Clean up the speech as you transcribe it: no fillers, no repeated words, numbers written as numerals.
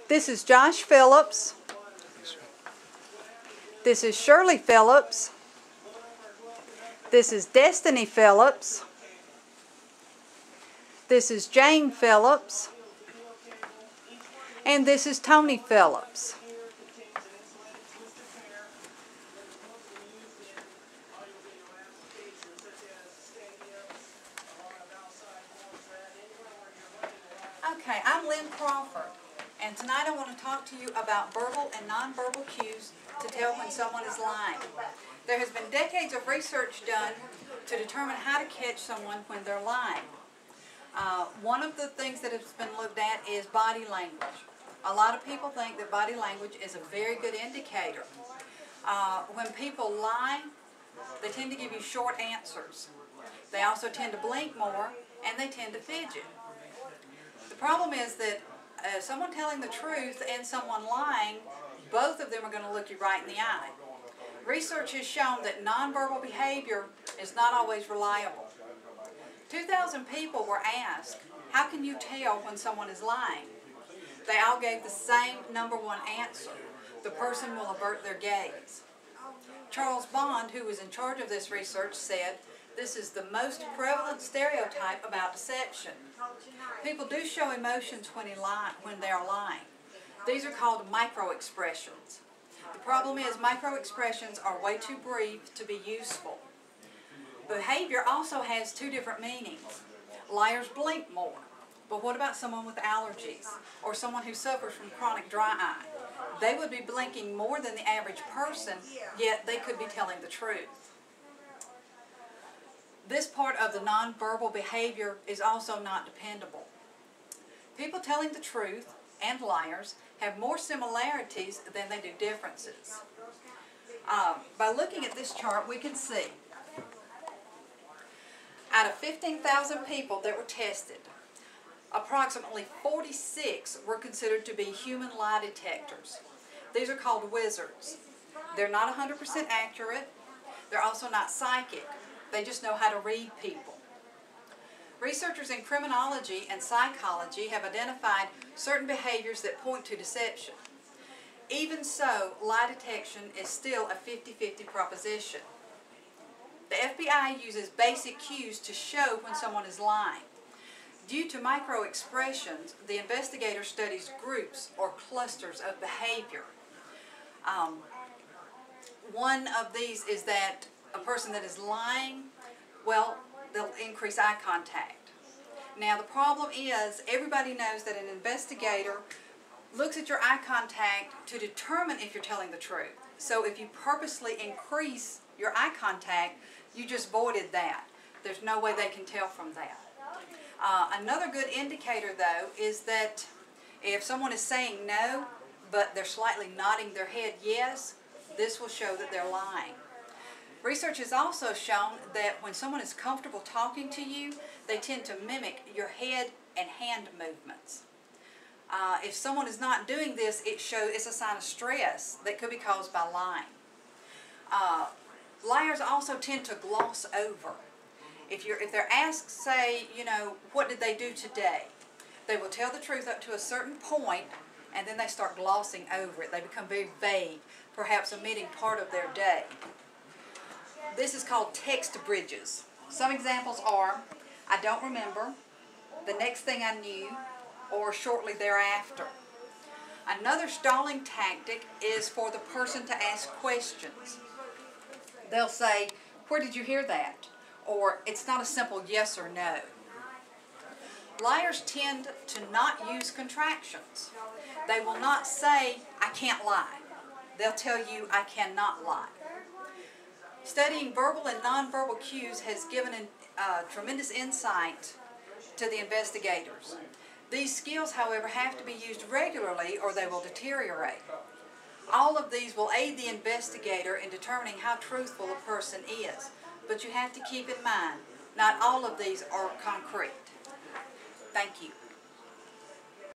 This is Josh Phillips. This is Shirley Phillips. This is Destiny Phillips. This is Jane Phillips. And this is Tony Phillips. Okay, I'm Lynn Crawford, and tonight I want to talk to you about verbal and nonverbal cues to tell when someone is lying. There has been decades of research done to determine how to catch someone when they're lying. One of the things that has been looked at is body language. A lot of people think that body language is a very good indicator. When people lie, they tend to give you short answers. They also tend to blink more, and they tend to fidget. The problem is that someone telling the truth and someone lying, both of them are going to look you right in the eye. Research has shown that nonverbal behavior is not always reliable. 2,000 people were asked, how can you tell when someone is lying? They all gave the same number one answer. The person will avert their gaze. Charles Bond, who was in charge of this research, said, this is the most prevalent stereotype about deception. People do show emotions when they are lying. These are called micro-expressions. The problem is micro-expressions are way too brief to be useful. Behavior also has two different meanings. Liars blink more. But what about someone with allergies or someone who suffers from chronic dry eye? They would be blinking more than the average person, yet they could be telling the truth. This part of the nonverbal behavior is also not dependable. People telling the truth and liars have more similarities than they do differences. By looking at this chart, we can see out of 15,000 people that were tested, approximately 46 were considered to be human lie detectors. These are called wizards. They're not 100% accurate. They're also not psychic. They just know how to read people. Researchers in criminology and psychology have identified certain behaviors that point to deception. Even so, lie detection is still a 50-50 proposition. The FBI uses basic cues to show when someone is lying. Due to micro-expressions, the investigator studies groups or clusters of behavior. One of these is that a person that is lying, well, they'll increase eye contact. Now the problem is, everybody knows that an investigator looks at your eye contact to determine if you're telling the truth. So if you purposely increase your eye contact, you just voided that. There's no way they can tell from that. Another good indicator, though, is that if someone is saying no, but they're slightly nodding their head yes, this will show that they're lying. Research has also shown that when someone is comfortable talking to you, they tend to mimic your head and hand movements. If someone is not doing this, it's a sign of stress that could be caused by lying. Liars also tend to gloss over. If they're asked, say, what did they do today? They will tell the truth up to a certain point, and then they start glossing over it. They become very vague, perhaps omitting part of their day. This is called text bridges. Some examples are, I don't remember, the next thing I knew, or shortly thereafter. Another stalling tactic is for the person to ask questions. They'll say, where did you hear that? Or, it's not a simple yes or no. Liars tend to not use contractions. They will not say, I can't lie. They'll tell you, I cannot lie. Studying verbal and nonverbal cues has given tremendous insight to the investigators. These skills, however, have to be used regularly or they will deteriorate. All of these will aid the investigator in determining how truthful a person is. But you have to keep in mind, not all of these are concrete. Thank you.